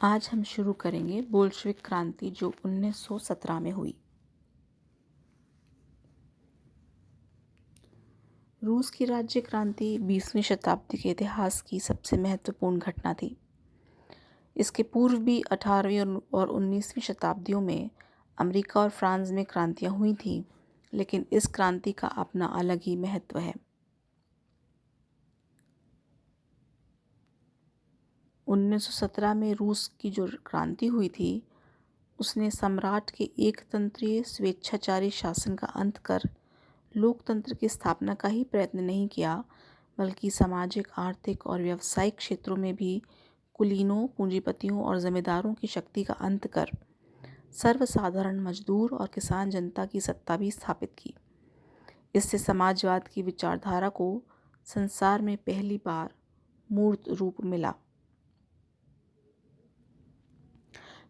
आज हम शुरू करेंगे बोल्शेविक क्रांति जो 1917 में हुई। रूस की राज्य क्रांति 20वीं शताब्दी के इतिहास की सबसे महत्वपूर्ण घटना थी। इसके पूर्व भी 18वीं और 19वीं शताब्दियों में अमेरिका और फ्रांस में क्रांतियां हुई थीं, लेकिन इस क्रांति का अपना अलग ही महत्व है। 1917 में रूस की जो क्रांति हुई थी, उसने सम्राट के एकतंत्रीय स्वेच्छाचारी शासन का अंत कर लोकतंत्र की स्थापना का ही प्रयत्न नहीं किया, बल्कि सामाजिक, आर्थिक और व्यावसायिक क्षेत्रों में भी कुलीनों, पूंजीपतियों और जमींदारों की शक्ति का अंत कर सर्वसाधारण मजदूर और किसान जनता की सत्ता भी स्थापित की। इससे समाजवाद की विचारधारा को संसार में पहली बार मूर्त रूप मिला।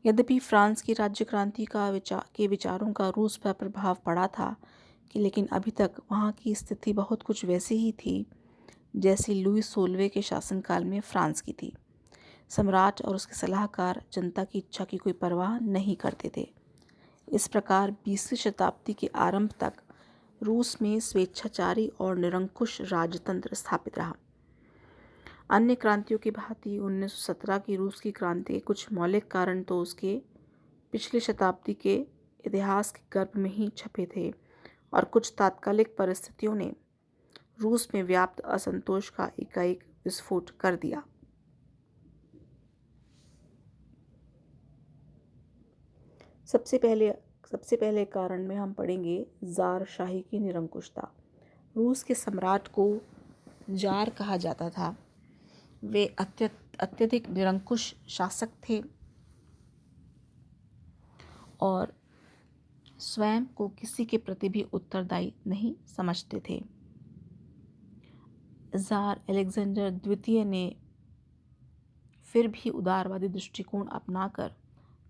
यद्यपि फ्रांस की राज्य क्रांति के विचारों का रूस पर प्रभाव पड़ा था, लेकिन अभी तक वहाँ की स्थिति बहुत कुछ वैसी ही थी जैसी लुई 16वें के शासनकाल में फ्रांस की थी। सम्राट और उसके सलाहकार जनता की इच्छा की कोई परवाह नहीं करते थे। इस प्रकार 20वीं शताब्दी के आरंभ तक रूस में स्वेच्छाचारी और निरंकुश राजतंत्र स्थापित रहा। अन्य क्रांतियों की भांति 1917 की रूस की क्रांति के कुछ मौलिक कारण तो उसके पिछली शताब्दी के इतिहास के गर्भ में ही छपे थे, और कुछ तात्कालिक परिस्थितियों ने रूस में व्याप्त असंतोष का एकाएक विस्फोट कर दिया। सबसे पहले कारण में हम पढ़ेंगे जार शाही की निरंकुशता। रूस के सम्राट को जार कहा जाता था। वे अत्यधिक निरंकुश शासक थे और स्वयं को किसी के प्रति भी उत्तरदायी नहीं समझते थे। जार अलेक्जेंडर द्वितीय ने फिर भी उदारवादी दृष्टिकोण अपनाकर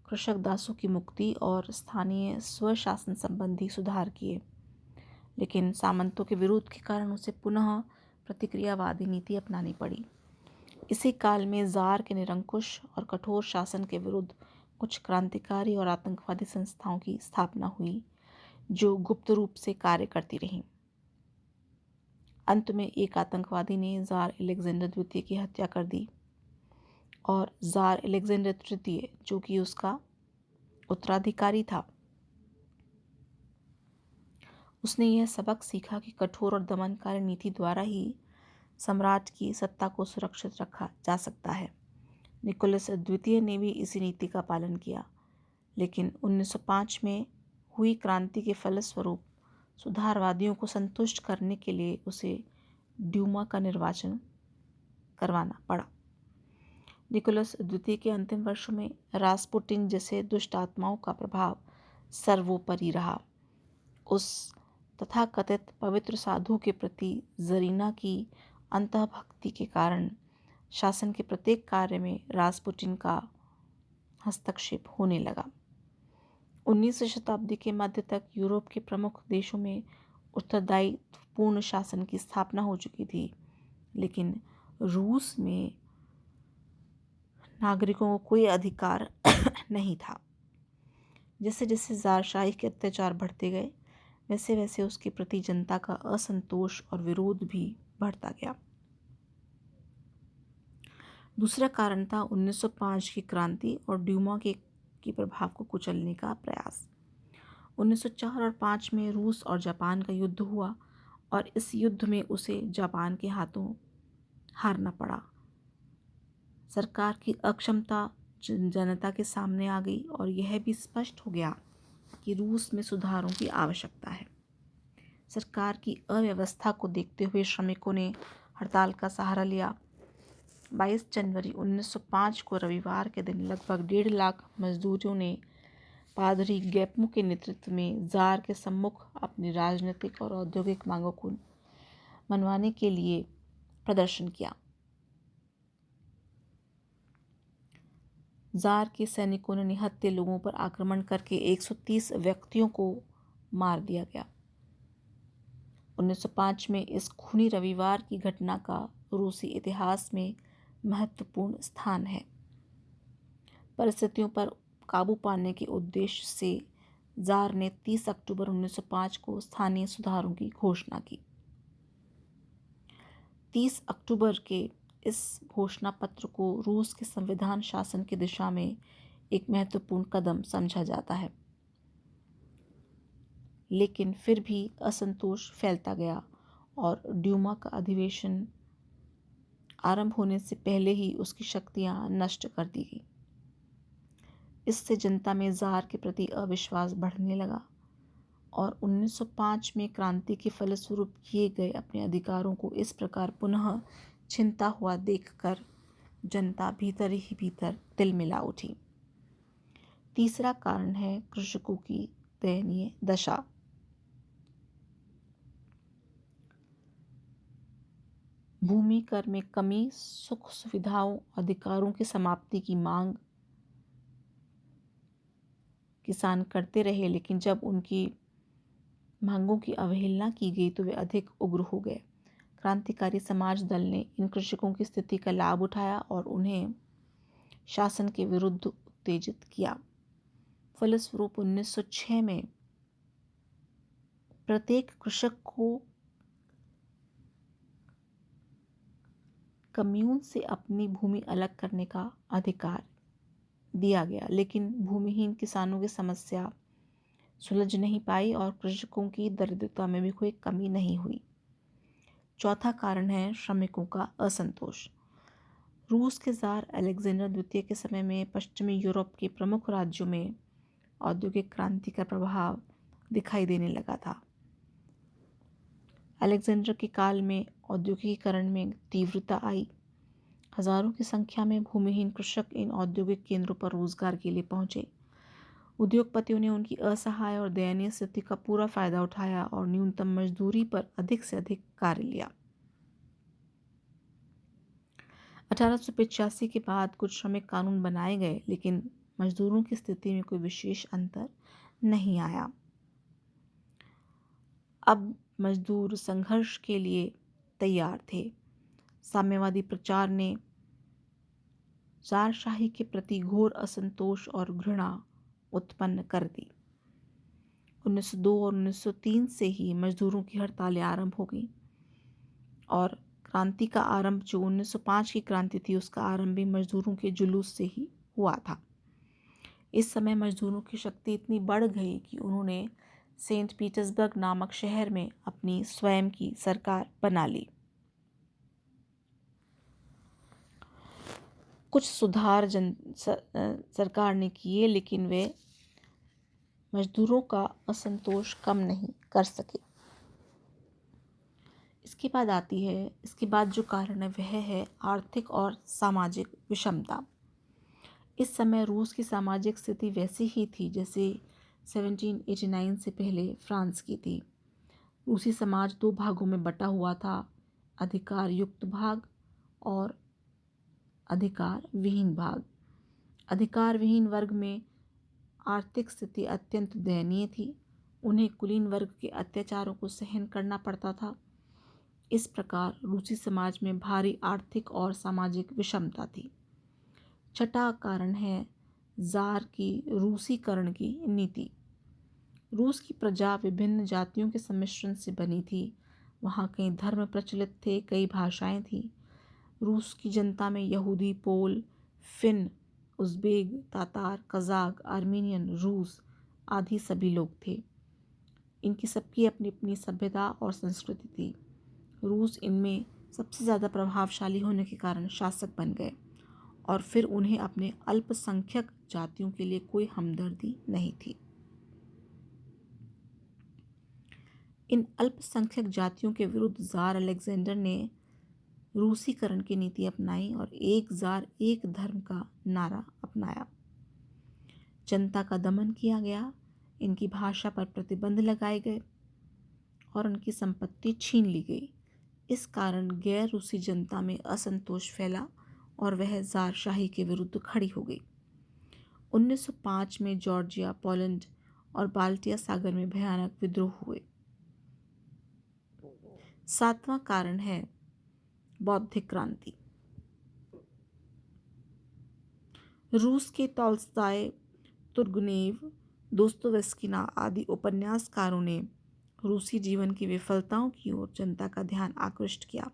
कृषक दासों की मुक्ति और स्थानीय स्वशासन संबंधी सुधार किए, लेकिन सामंतों के विरोध के कारण उसे पुनः प्रतिक्रियावादी नीति अपनानी पड़ी। इसी काल में जार के निरंकुश और कठोर शासन के विरुद्ध कुछ क्रांतिकारी और आतंकवादी संस्थाओं की स्थापना हुई, जो गुप्त रूप से कार्य करती रहीं। अंत में एक आतंकवादी ने जार अलेक्जेंडर द्वितीय की हत्या कर दी और जार अलेक्जेंडर तृतीय, जो कि उसका उत्तराधिकारी था, उसने यह सबक सीखा कि कठोर और दमनकारी नीति द्वारा ही सम्राट की सत्ता को सुरक्षित रखा जा सकता है। निकोलस द्वितीय ने भी इसी नीति का पालन किया, लेकिन 1905 में हुई क्रांति के फलस्वरूप सुधारवादियों को संतुष्ट करने के लिए उसे ड्यूमा का निर्वाचन करवाना पड़ा। निकोलस द्वितीय के अंतिम वर्षों में रास्पुटिन जैसे दुष्ट आत्माओं का प्रभाव सर्वोपरि रहा। उस तथाकथित पवित्र साधु के प्रति जरीना की अंतःभक्ति के कारण शासन के प्रत्येक कार्य में रास्पुटिन का हस्तक्षेप होने लगा। 19वीं शताब्दी के मध्य तक यूरोप के प्रमुख देशों में उत्तरदायित्वपूर्ण शासन की स्थापना हो चुकी थी, लेकिन रूस में नागरिकों को कोई अधिकार नहीं था। जैसे जैसे ज़ारशाही के अत्याचार बढ़ते गए, वैसे वैसे उसके प्रति जनता का असंतोष और विरोध भी बढ़ता गया। दूसरा कारण था 1905 की क्रांति और ड्यूमा के प्रभाव को कुचलने का प्रयास। 1904 और 5 में रूस और जापान का युद्ध हुआ और इस युद्ध में उसे जापान के हाथों हारना पड़ा। सरकार की अक्षमता जनता के सामने आ गई और यह भी स्पष्ट हो गया कि रूस में सुधारों की आवश्यकता है। सरकार की अव्यवस्था को देखते हुए श्रमिकों ने हड़ताल का सहारा लिया। 22 जनवरी 1905 को रविवार के दिन लगभग 1.5 लाख मजदूरों ने पादरी गैपमू के नेतृत्व में जार के सम्मुख अपनी राजनीतिक और औद्योगिक मांगों को मनवाने के लिए प्रदर्शन किया। जार के सैनिकों ने निहत्थे लोगों पर आक्रमण करके 130 व्यक्तियों को मार दिया गया। 1905 में इस खूनी रविवार की घटना का रूसी इतिहास में महत्वपूर्ण स्थान है। परिस्थितियों पर काबू पाने के उद्देश्य से जार ने 30 अक्टूबर 1905 को स्थानीय सुधारों की घोषणा की। 30 अक्टूबर के इस घोषणा पत्र को रूस के संविधान शासन की दिशा में एक महत्वपूर्ण कदम समझा जाता है, लेकिन फिर भी असंतोष फैलता गया और ड्यूमा का अधिवेशन आरंभ होने से पहले ही उसकी शक्तियां नष्ट कर दी गई। इससे जनता में जार के प्रति अविश्वास बढ़ने लगा और 1905 में क्रांति के फलस्वरूप किए गए अपने अधिकारों को इस प्रकार पुनः छिनता हुआ देखकर जनता भीतर ही भीतर तिलमिला उठी। तीसरा कारण है कृषकों की दयनीय दशा। भूमि कर में कमी, सुख सुविधाओं, अधिकारों की समाप्ति की मांग किसान करते रहे, लेकिन जब उनकी मांगों की अवहेलना की गई तो वे अधिक उग्र हो गए। क्रांतिकारी समाज दल ने इन कृषकों की स्थिति का लाभ उठाया और उन्हें शासन के विरुद्ध उत्तेजित किया। फलस्वरूप 1906 में प्रत्येक कृषक को कम्यून से अपनी भूमि अलग करने का अधिकार दिया गया, लेकिन भूमिहीन किसानों की समस्या सुलझ नहीं पाई और कृषकों की दरिद्रता में भी कोई कमी नहीं हुई। चौथा कारण है श्रमिकों का असंतोष। रूस के जार अलेक्जेंडर द्वितीय के समय में पश्चिमी यूरोप के प्रमुख राज्यों में औद्योगिक क्रांति का प्रभाव दिखाई देने लगा था। अलेक्जेंडर के काल में औद्योगिकीकरण में तीव्रता आई। हजारों की संख्या में भूमिहीन कृषक इन औद्योगिक केंद्रों पर रोजगार के लिए पहुंचे। उद्योगपतियों ने उनकी असहाय और दयनीय स्थिति का पूरा फायदा उठाया और न्यूनतम मजदूरी पर अधिक से अधिक कार्य लिया। 1885 के बाद कुछ श्रमिक कानून बनाए गए, लेकिन मजदूरों की स्थिति में कोई विशेष अंतर नहीं आया। अब मजदूर संघर्ष के लिए तैयार थे। साम्यवादी प्रचार ने ज़ारशाही के प्रति घोर असंतोष और घृणा उत्पन्न कर दी। 1902 और 1903 से ही मजदूरों की हड़तालें आरंभ हो गई और क्रांति का आरंभ जो 1905 की क्रांति थी उसका आरंभ भी मजदूरों के जुलूस से ही हुआ था। इस समय मजदूरों की शक्ति इतनी बढ़ गई कि उन्होंने सेंट पीटर्सबर्ग नामक शहर में अपनी स्वयं की सरकार बना ली। कुछ सुधार सरकार ने किए, लेकिन वे मजदूरों का असंतोष कम नहीं कर सके। इसके बाद जो कारण है वह है आर्थिक और सामाजिक विषमता। इस समय रूस की सामाजिक स्थिति वैसी ही थी जैसे 1789 से पहले फ्रांस की थी। रूसी समाज दो भागों में बटा हुआ था, अधिकार युक्त भाग और अधिकार विहीन भाग। अधिकार विहीन वर्ग में आर्थिक स्थिति अत्यंत दयनीय थी। उन्हें कुलीन वर्ग के अत्याचारों को सहन करना पड़ता था। इस प्रकार रूसी समाज में भारी आर्थिक और सामाजिक विषमता थी। छठा कारण है जार की रूसीकरण की नीति। रूस की प्रजा विभिन्न जातियों के सम्मिश्रण से बनी थी। वहाँ कई धर्म प्रचलित थे, कई भाषाएं थीं। रूस की जनता में यहूदी, Pole, Finn, Uzbek, Tatar, Kazakh, Armenian, रूस आदि सभी लोग थे। इनकी सबकी अपनी अपनी सभ्यता और संस्कृति थी। रूस इनमें सबसे ज़्यादा प्रभावशाली होने के कारण शासक बन गए और फिर उन्हें अपने अल्पसंख्यक जातियों के लिए कोई हमदर्दी नहीं थी। इन अल्पसंख्यक जातियों के विरुद्ध ज़ार अलेक्जेंडर ने रूसीकरण की नीति अपनाई और एक ज़ार एक धर्म का नारा अपनाया। जनता का दमन किया गया, इनकी भाषा पर प्रतिबंध लगाए गए और उनकी संपत्ति छीन ली गई। इस कारण गैर रूसी जनता में असंतोष फैला और वह ज़ारशाही के विरुद्ध खड़ी हो गई। 1905 में जॉर्जिया, पोलैंड और बाल्टिया सागर में भयानक विद्रोह हुए। सातवां कारण है बौद्धिक क्रांति। रूस के टॉल्स्टॉय, तुर्गनेव, दोस्तोयेव्स्की आदि उपन्यासकारों ने रूसी जीवन की विफलताओं की ओर जनता का ध्यान आकृष्ट किया।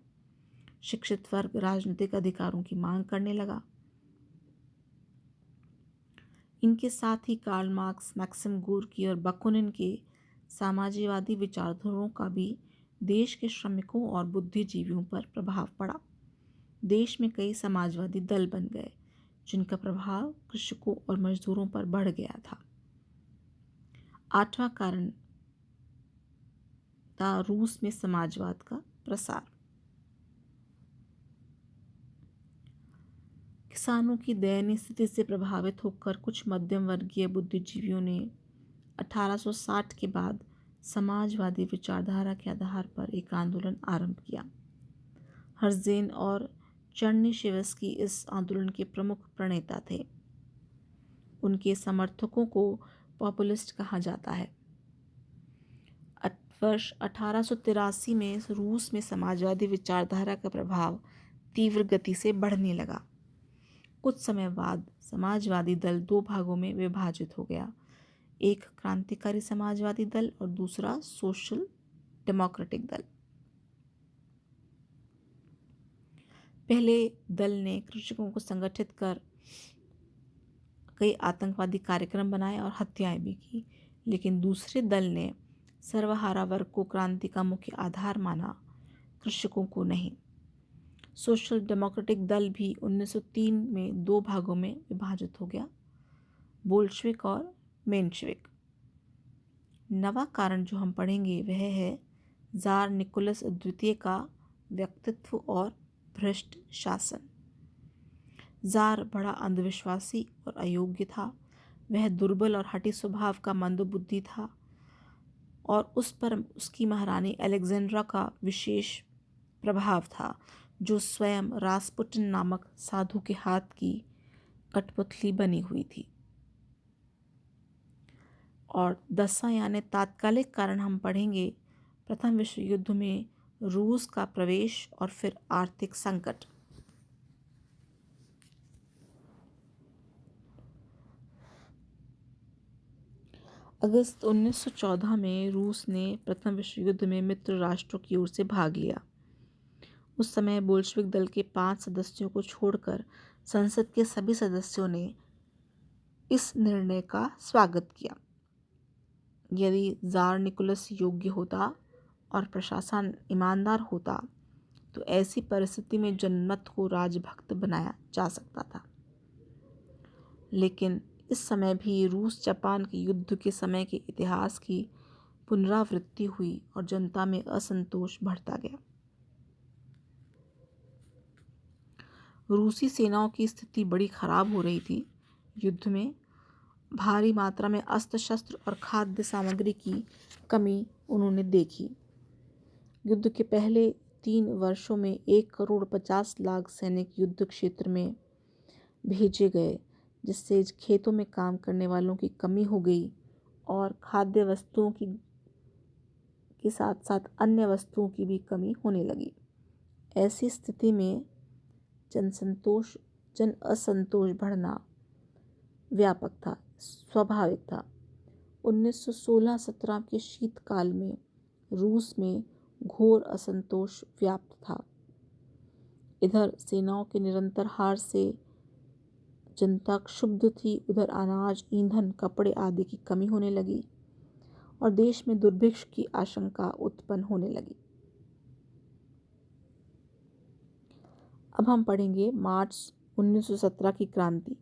शिक्षित वर्ग राजनीतिक अधिकारों की मांग करने लगा। इनके साथ ही कार्ल मार्क्स, मैक्सिम गोर्की और बाकुनिन के साम्यवादी विचारधाराओं का भी देश के श्रमिकों और बुद्धिजीवियों पर प्रभाव पड़ा। देश में कई समाजवादी दल बन गए जिनका प्रभाव कृषकों और मजदूरों पर बढ़ गया था। 8वां कारण था रूस में समाजवाद का प्रसार। किसानों की दयनीय स्थिति से प्रभावित होकर कुछ मध्यम वर्गीय बुद्धिजीवियों ने 1860 के बाद समाजवादी विचारधारा के आधार पर एक आंदोलन आरंभ किया। हर्जेन और चर्निशेवस्की इस आंदोलन के प्रमुख प्रणेता थे। उनके समर्थकों को पॉपुलिस्ट कहा जाता है। वर्ष 1883 में रूस में समाजवादी विचारधारा का प्रभाव तीव्र गति से बढ़ने लगा। कुछ समय बाद समाजवादी दल दो भागों में विभाजित हो गया, एक क्रांतिकारी समाजवादी दल और दूसरा सोशल डेमोक्रेटिक दल। पहले दल ने कृषकों को संगठित कर कई आतंकवादी कार्यक्रम बनाए और हत्याएं भी की, लेकिन दूसरे दल ने सर्वहारा वर्ग को क्रांति का मुख्य आधार माना, कृषकों को नहीं। सोशल डेमोक्रेटिक दल भी 1903 में दो भागों में विभाजित हो गया, बोल्शेविक और मेंशेविक। नवा कारण जो हम पढ़ेंगे वह है जार निकोलस द्वितीय का व्यक्तित्व और भ्रष्ट शासन। जार बड़ा अंधविश्वासी और अयोग्य था। वह दुर्बल और हठी स्वभाव का मंदबुद्धि था और उस पर उसकी महारानी अलेक्जेंड्रा का विशेष प्रभाव था, जो स्वयं रासपुटिन नामक साधु के हाथ की कठपुतली बनी हुई थी। और 10वां यानी तात्कालिक कारण हम पढ़ेंगे प्रथम विश्व युद्ध में रूस का प्रवेश और फिर आर्थिक संकट। अगस्त 1914 में रूस ने प्रथम विश्व युद्ध में मित्र राष्ट्रों की ओर से भाग लिया। उस समय बोल्शेविक दल के 5 सदस्यों को छोड़कर संसद के सभी सदस्यों ने इस निर्णय का स्वागत किया। यदि जार निकोलस योग्य होता और प्रशासन ईमानदार होता तो ऐसी परिस्थिति में जनमत को राजभक्त बनाया जा सकता था। लेकिन इस समय भी रूस जापान के युद्ध के समय के इतिहास की पुनरावृत्ति हुई और जनता में असंतोष बढ़ता गया। रूसी सेनाओं की स्थिति बड़ी खराब हो रही थी। युद्ध में भारी मात्रा में अस्त्र शस्त्र और खाद्य सामग्री की कमी उन्होंने देखी। युद्ध के पहले 3 वर्षों में 1,50,00,000 सैनिक युद्ध क्षेत्र में भेजे गए, जिससे खेतों में काम करने वालों की कमी हो गई और खाद्य वस्तुओं की के साथ साथ अन्य वस्तुओं की भी कमी होने लगी। ऐसी स्थिति में जन असंतोष बढ़ना व्यापक था, स्वाभाविक था। 1916-17 के शीतकाल में रूस में घोर असंतोष व्याप्त था। इधर सेनाओं के निरंतर हार से जनता क्षुब्ध थी, उधर अनाज, ईंधन, कपड़े आदि की कमी होने लगी और देश में दुर्भिक्ष की आशंका उत्पन्न होने लगी। अब हम पढ़ेंगे मार्च 1917 की क्रांति।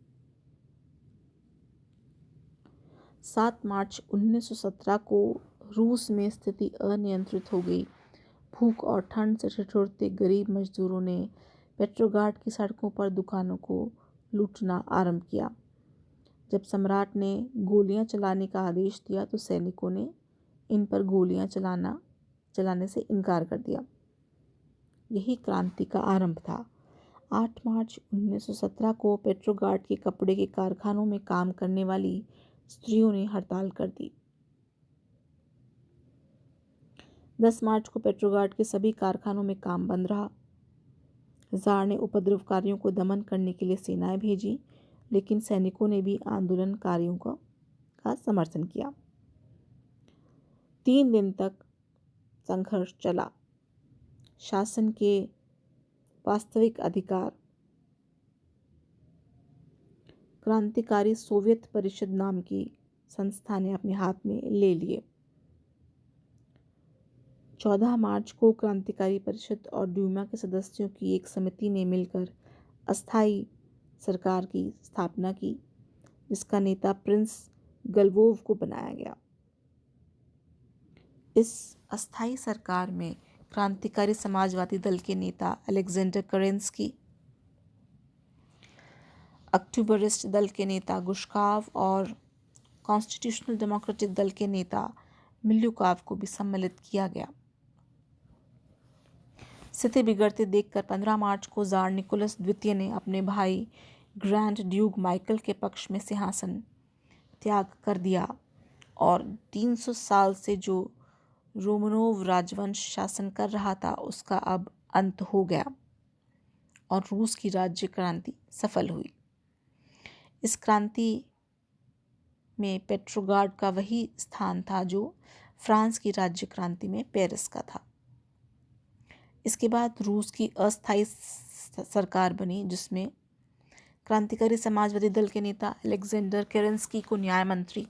7 मार्च 1917 को रूस में स्थिति अनियंत्रित हो गई। भूख और ठंड से ठिठुरते गरीब मजदूरों ने पेट्रोग्राड की सड़कों पर दुकानों को लूटना आरंभ किया। जब सम्राट ने गोलियां चलाने का आदेश दिया तो सैनिकों ने इन पर गोलियां चलाने से इनकार कर दिया। यही क्रांति का आरंभ था। 8 मार्च 1917 को पेट्रोग्राड के कपड़े के कारखानों में काम करने वाली स्त्रियों ने हड़ताल कर दी। 10 मार्च को पेट्रोग्राड के सभी कारखानों में काम बंद रहा। ज़ार ने उपद्रवकारियों को दमन करने के लिए सेनाएं भेजी। लेकिन सैनिकों ने भी आंदोलनकारियों का समर्थन किया। 3 दिन तक संघर्ष चला। शासन के वास्तविक अधिकार क्रांतिकारी सोवियत परिषद नाम की संस्था ने अपने हाथ में ले लिए। 14 मार्च को क्रांतिकारी परिषद और ड्यूमा के सदस्यों की एक समिति ने मिलकर अस्थायी सरकार की स्थापना की, जिसका नेता प्रिंस गलवोव को बनाया गया। इस अस्थायी सरकार में क्रांतिकारी समाजवादी दल के नेता अलेक्जेंडर केरेंस्की, अक्टूबरिस्ट दल के नेता गुश्काव और कॉन्स्टिट्यूशनल डेमोक्रेटिक दल के नेता मिल्युकाव को भी सम्मिलित किया गया। स्थिति बिगड़ते देखकर 15 मार्च को जार निकोलस द्वितीय ने अपने भाई ग्रैंड ड्यूक माइकल के पक्ष में सिंहासन त्याग कर दिया और 300 साल से जो रोमनोव राजवंश शासन कर रहा था उसका अब अंत हो गया और रूस की राज्य क्रांति सफल हुई। इस क्रांति में पेट्रोग्राड का वही स्थान था जो फ्रांस की राज्य क्रांति में पेरिस का था। इसके बाद रूस की अस्थायी सरकार बनी, जिसमें क्रांतिकारी समाजवादी दल के नेता अलेक्जेंडर केरेंस्की को न्याय मंत्री,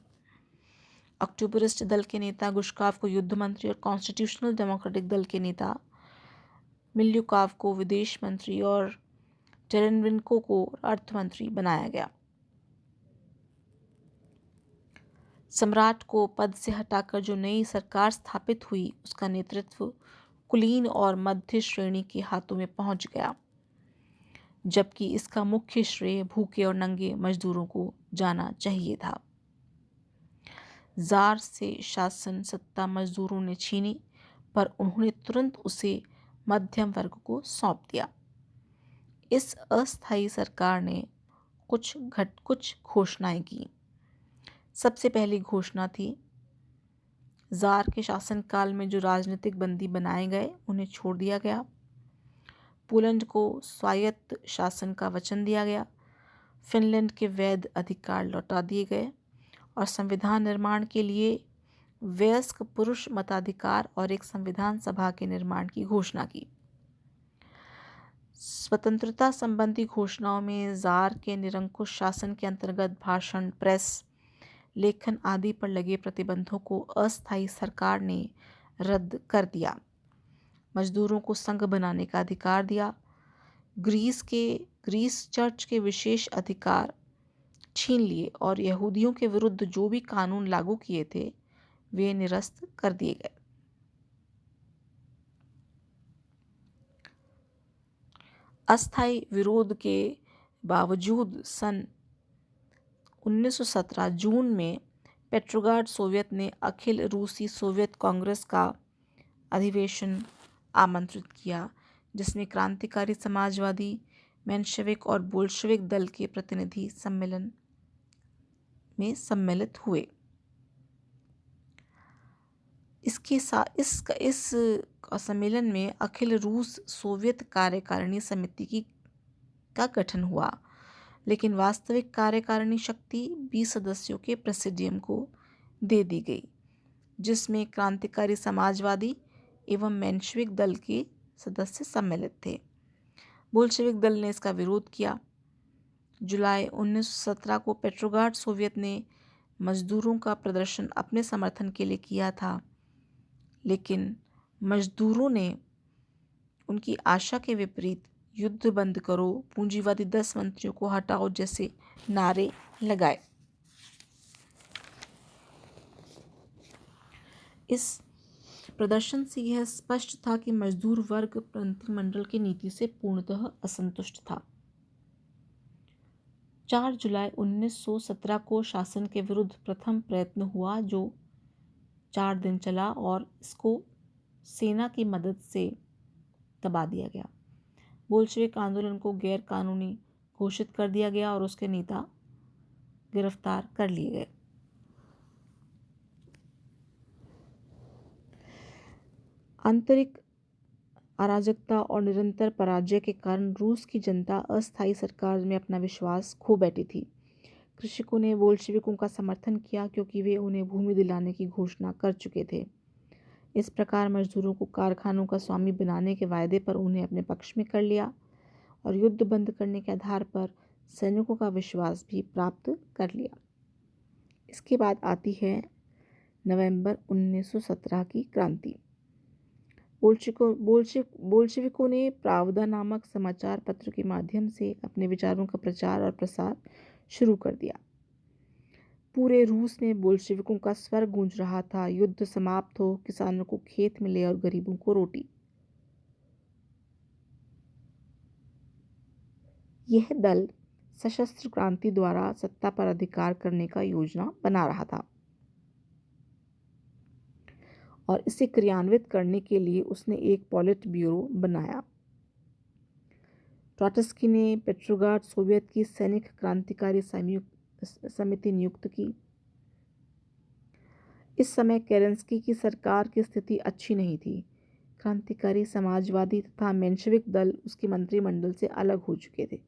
अक्टूबरिस्ट दल के नेता गुश्काव को युद्ध मंत्री और कॉन्स्टिट्यूशनल डेमोक्रेटिक दल के नेता मिल्युकाव को विदेश मंत्री और टेरेनविन्को को अर्थमंत्री बनाया गया। सम्राट को पद से हटाकर जो नई सरकार स्थापित हुई उसका नेतृत्व कुलीन और मध्य श्रेणी के हाथों में पहुंच गया, जबकि इसका मुख्य श्रेय भूखे और नंगे मजदूरों को जाना चाहिए था। जार से शासन सत्ता मजदूरों ने छीनी, पर उन्होंने तुरंत उसे मध्यम वर्ग को सौंप दिया। इस अस्थायी सरकार ने कुछ घोषणाएं की। सबसे पहली घोषणा थी, जार के शासनकाल में जो राजनीतिक बंदी बनाए गए उन्हें छोड़ दिया गया। पोलैंड को स्वायत्त शासन का वचन दिया गया। फिनलैंड के वैध अधिकार लौटा दिए गए और संविधान निर्माण के लिए वयस्क पुरुष मताधिकार और एक संविधान सभा के निर्माण की घोषणा की। स्वतंत्रता संबंधी घोषणाओं में जार के निरंकुश शासन के अंतर्गत भाषण, प्रेस, लेखन आदि पर लगे प्रतिबंधों को अस्थायी सरकार ने रद्द कर दिया। मजदूरों को संघ बनाने का अधिकार दिया। ग्रीस चर्च के विशेष अधिकार छीन लिए और यहूदियों के विरुद्ध जो भी कानून लागू किए थे वे निरस्त कर दिए गए। अस्थायी विरोध के बावजूद सन 1917 जून में पेट्रोग्राड सोवियत ने अखिल रूसी सोवियत कांग्रेस का अधिवेशन आमंत्रित किया, जिसमें क्रांतिकारी समाजवादी, मेंशेविक और बोल्शेविक दल के प्रतिनिधि सम्मेलन में सम्मिलित हुए। इस सम्मेलन में अखिल रूस सोवियत कार्यकारिणी समिति का गठन हुआ, लेकिन वास्तविक कार्यकारिणी शक्ति 20 सदस्यों के प्रेसिडियम को दे दी गई, जिसमें क्रांतिकारी समाजवादी एवं मेंशेविक दल के सदस्य सम्मिलित थे। बोल्शेविक दल ने इसका विरोध किया। जुलाई 1917 को पेट्रोग्राड सोवियत ने मजदूरों का प्रदर्शन अपने समर्थन के लिए किया था, लेकिन मजदूरों ने उनकी आशा के विपरीत युद्ध बंद करो, पूंजीवादी 10 मंत्रियों को हटाओ जैसे नारे लगाए। इस प्रदर्शन से यह स्पष्ट था कि मजदूर वर्ग मंत्रिमंडल की नीति से पूर्णतः असंतुष्ट था। 4 जुलाई 1917 को शासन के विरुद्ध प्रथम प्रयत्न हुआ, जो 4 दिन चला और इसको सेना की मदद से दबा दिया गया। बोल्शेविक आंदोलन को गैर कानूनी घोषित कर दिया गया और उसके नेता गिरफ्तार कर लिए गए। आंतरिक अराजकता और निरंतर पराजय के कारण रूस की जनता अस्थायी सरकार में अपना विश्वास खो बैठी थी। कृषकों ने बोल्शेविकों का समर्थन किया क्योंकि वे उन्हें भूमि दिलाने की घोषणा कर चुके थे। इस प्रकार मजदूरों को कारखानों का स्वामी बनाने के वायदे पर उन्हें अपने पक्ष में कर लिया और युद्ध बंद करने के आधार पर सैनिकों का विश्वास भी प्राप्त कर लिया। इसके बाद आती है नवंबर 1917 की क्रांति। बोल्शेविकों ने प्रावदा नामक समाचार पत्र के माध्यम से अपने विचारों का प्रचार और प्रसार शुरू कर दिया। पूरे रूस में बोल्शेविकों का स्वर गूंज रहा था, युद्ध समाप्त हो, किसानों को खेत मिले और गरीबों को रोटी। यह दल सशस्त्र क्रांति द्वारा सत्ता पर अधिकार करने का योजना बना रहा था और इसे क्रियान्वित करने के लिए उसने एक पॉलिट ब्यूरो बनाया। ट्रॉट्स्की ने पेट्रोग्राड सोवियत की सैनिक क्रांतिकारी समिति नियुक्त की। इस समय केरेंस्की की सरकार की स्थिति अच्छी नहीं थी। क्रांतिकारी समाजवादी तथा मेंशविक दल उसके मंत्रिमंडल से अलग हो चुके थे।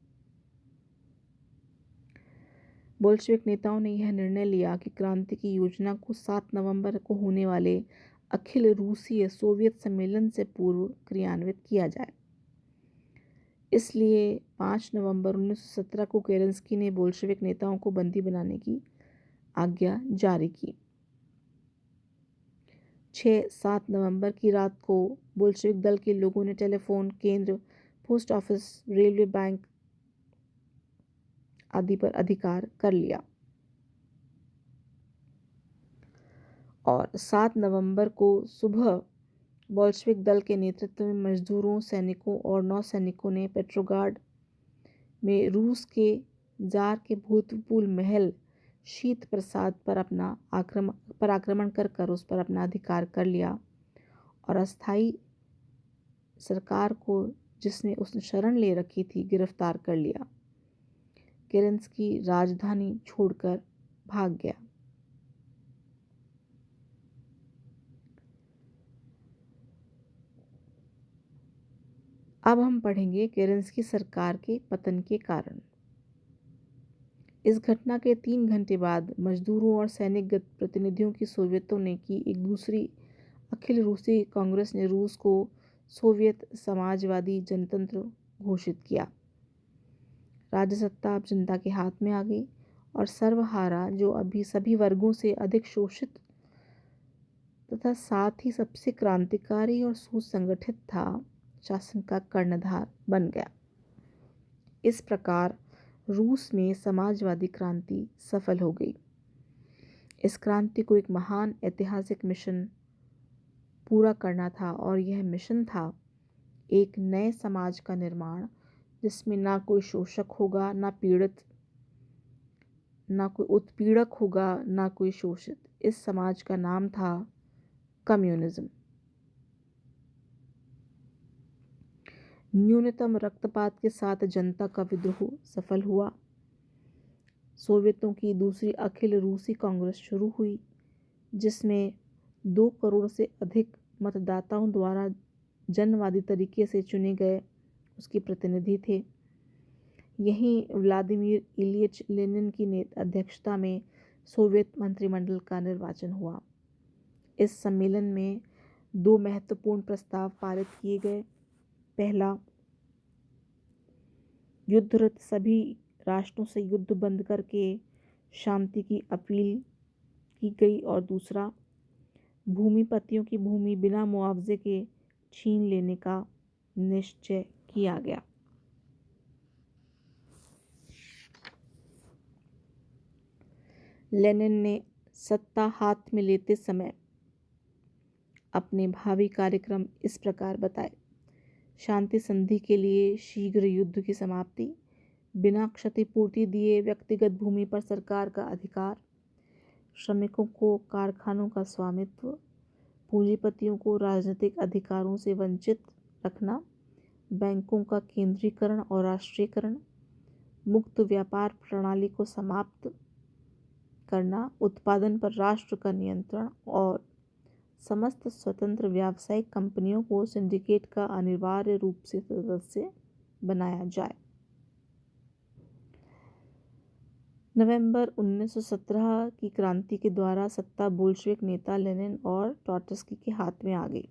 बोल्शेविक नेताओं ने यह निर्णय लिया कि क्रांति की योजना को 7 नवंबर को होने वाले अखिल रूसीय सोवियत सम्मेलन से पूर्व क्रियान्वित किया जाए। इसलिए 5 नवंबर 1917 को केरेंस्की ने बोल्शेविक नेताओं को बंदी बनाने की आज्ञा जारी की। 6-7 नवंबर की रात को बोल्शेविक दल के लोगों ने टेलीफोन केंद्र, पोस्ट ऑफिस, रेलवे, बैंक आदि पर अधिकार कर लिया और 7 नवंबर को सुबह बोल्शेविक दल के नेतृत्व में मजदूरों, सैनिकों और नौसैनिकों ने पेट्रोग्राड में रूस के जार के भूतपूर्व महल शीत प्रसाद पर आक्रमण कर उस पर अपना अधिकार कर लिया और अस्थायी सरकार को, जिसने उसने शरण ले रखी थी, गिरफ्तार कर लिया। केरेंस्की राजधानी छोड़कर भाग गया। अब हम पढ़ेंगे केरेंस्की सरकार के पतन के कारण। इस घटना के 3 घंटे बाद मजदूरों और सैनिक प्रतिनिधियों की सोवियतों ने की एक दूसरी अखिल रूसी कांग्रेस ने रूस को सोवियत समाजवादी जनतंत्र घोषित किया। राजसत्ता अब जनता के हाथ में आ गई और सर्वहारा, जो अभी सभी वर्गों से अधिक शोषित तथा साथ ही सबसे क्रांतिकारी और सुसंगठित था, शासन का कर्णधार बन गया। इस प्रकार रूस में समाजवादी क्रांति सफल हो गई। इस क्रांति को एक महान ऐतिहासिक मिशन पूरा करना था और यह मिशन था एक नए समाज का निर्माण, जिसमें ना कोई शोषक होगा, ना पीड़ित, ना कोई उत्पीड़क होगा, ना कोई शोषित। इस समाज का नाम था कम्युनिज्म। न्यूनतम रक्तपात के साथ जनता का विद्रोह सफल हुआ। सोवियतों की दूसरी अखिल रूसी कांग्रेस शुरू हुई, जिसमें 2 करोड़ से अधिक मतदाताओं द्वारा जनवादी तरीके से चुने गए उसके प्रतिनिधि थे। यहीं व्लादिमीर इलियच लेनिन की अध्यक्षता में सोवियत मंत्रिमंडल का निर्वाचन हुआ। इस सम्मेलन में 2 महत्वपूर्ण प्रस्ताव पारित किए गए। पहला, युद्धरत सभी राष्ट्रों से युद्ध बंद करके शांति की अपील की गई और दूसरा, भूमिपतियों की भूमि बिना मुआवजे के छीन लेने का निश्चय किया गया। लेनिन ने सत्ता हाथ में लेते समय अपने भावी कार्यक्रम इस प्रकार बताए: शांति संधि के लिए शीघ्र युद्ध की समाप्ति, बिना क्षतिपूर्ति दिए व्यक्तिगत भूमि पर सरकार का अधिकार, श्रमिकों को कारखानों का स्वामित्व, पूंजीपतियों को राजनीतिक अधिकारों से वंचित रखना, बैंकों का केंद्रीकरण और राष्ट्रीयकरण, मुक्त व्यापार प्रणाली को समाप्त करना, उत्पादन पर राष्ट्र का नियंत्रण और समस्त स्वतंत्र व्यावसायिक कंपनियों को सिंडिकेट का अनिवार्य रूप से सदस्य बनाया जाए। नवंबर 1917 की क्रांति के द्वारा सत्ता बोल्शेविक नेता लेनिन और ट्रॉट्स्की के हाथ में आ गई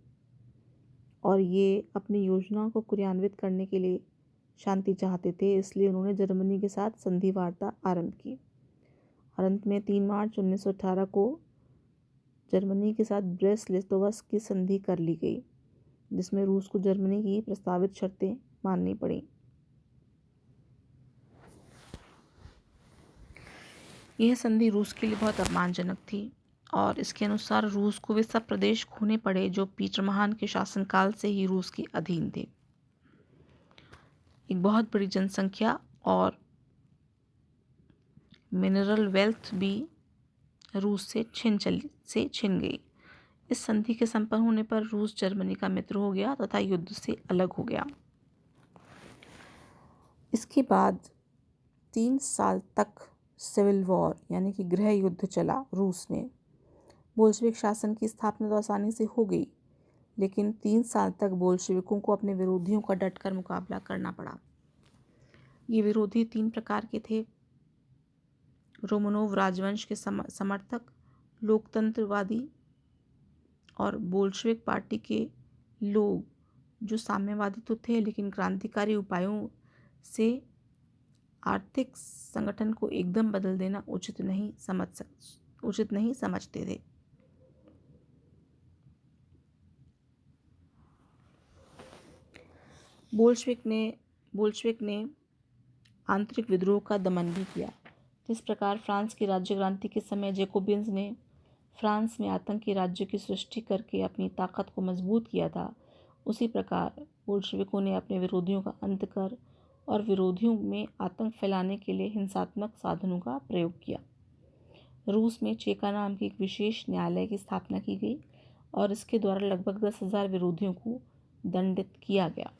और ये अपनी योजनाओं को क्रियान्वित करने के लिए शांति चाहते थे, इसलिए उन्होंने जर्मनी के साथ संधि वार्ता आरंभ की और अंत में 3 मार्च 1918 को जर्मनी के साथ ब्रेस्ट-लिटोव्स्क की संधि कर ली गई, जिसमें रूस को जर्मनी की प्रस्तावित शर्तें माननी पड़ी। यह संधि रूस के लिए बहुत अपमानजनक थी और इसके अनुसार रूस को वे सब प्रदेश खोने पड़े जो पीटर महान के शासनकाल से ही रूस के अधीन थे। एक बहुत बड़ी जनसंख्या और मिनरल वेल्थ भी रूस से छिन गई। इस संधि के संपन्न होने पर रूस जर्मनी का मित्र हो गया तथा युद्ध से अलग हो गया। इसके बाद 3 साल तक सिविल वॉर यानी कि गृह युद्ध चला रूस में। बोल्शेविक शासन की स्थापना तो आसानी से हो गई, लेकिन 3 साल तक बोल्शेविकों को अपने विरोधियों का डटकर मुकाबला करना पड़ा। ये विरोधी 3 प्रकार के थे: रोमनोव राजवंश के समर्थक, लोकतंत्रवादी और बोल्शेविक पार्टी के लोग जो साम्यवादी तो थे लेकिन क्रांतिकारी उपायों से आर्थिक संगठन को एकदम बदल देना उचित नहीं समझते थे। बोल्शेविक ने आंतरिक विद्रोह का दमन भी किया। जिस प्रकार फ्रांस की राज्य क्रांति के समय जैकोबियंस ने फ्रांस में आतंकी राज्य की सृष्टि करके अपनी ताकत को मजबूत किया था, उसी प्रकार बोल्शेविकों ने अपने विरोधियों का अंत कर और विरोधियों में आतंक फैलाने के लिए हिंसात्मक साधनों का प्रयोग किया। रूस में चेका नाम की एक विशेष न्यायालय की स्थापना की गई और इसके द्वारा लगभग 10,000 विरोधियों को दंडित किया गया।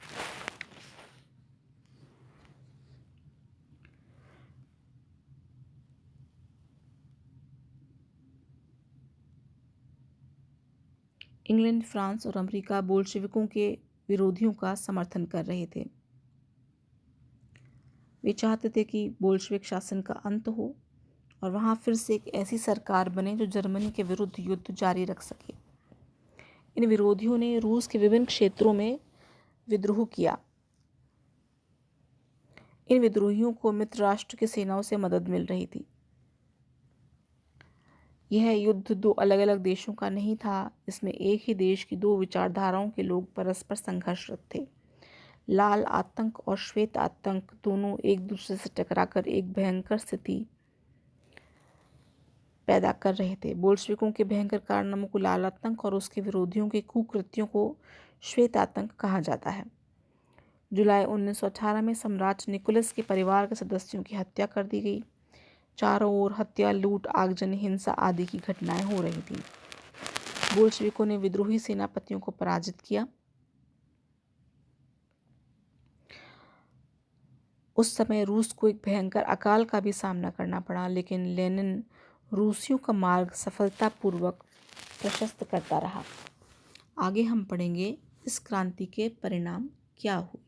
इंग्लैंड, फ्रांस और अमेरिका बोल्शेविकों के विरोधियों का समर्थन कर रहे थे। वे चाहते थे कि बोल्शेविक शासन का अंत हो और वहाँ फिर से एक ऐसी सरकार बने जो जर्मनी के विरुद्ध युद्ध जारी रख सके। इन विरोधियों ने रूस के विभिन्न क्षेत्रों में विद्रोह किया। इन विद्रोहियों को मित्र राष्ट्र की सेनाओं से मदद मिल रही थी। यह युद्ध 2 अलग-अलग देशों का नहीं था, इसमें एक ही देश की 2 विचारधाराओं के लोग परस्पर संघर्षरत थे। लाल आतंक और श्वेत आतंक दोनों एक दूसरे से टकराकर एक भयंकर स्थिति पैदा कर रहे थे। बोल्शेविकों के भयंकर कारनामों को लाल आतंक और उसके विरोधियों के कुकृत्यों को श्वेत आतंक कहा जाता है। जुलाई 1918 में सम्राट निकोलस के परिवार के सदस्यों की हत्या कर दी गई। चारों ओर हत्या, लूट, आगजनी, हिंसा आदि की घटनाएं हो रही थी। बोल्शेविकों ने विद्रोही सेनापतियों को पराजित किया। उस समय रूस को एक भयंकर अकाल का भी सामना करना पड़ा, लेकिन लेनिन रूसियों का मार्ग सफलतापूर्वक प्रशस्त करता रहा। आगे हम पढ़ेंगे इस क्रांति के परिणाम क्या हुए।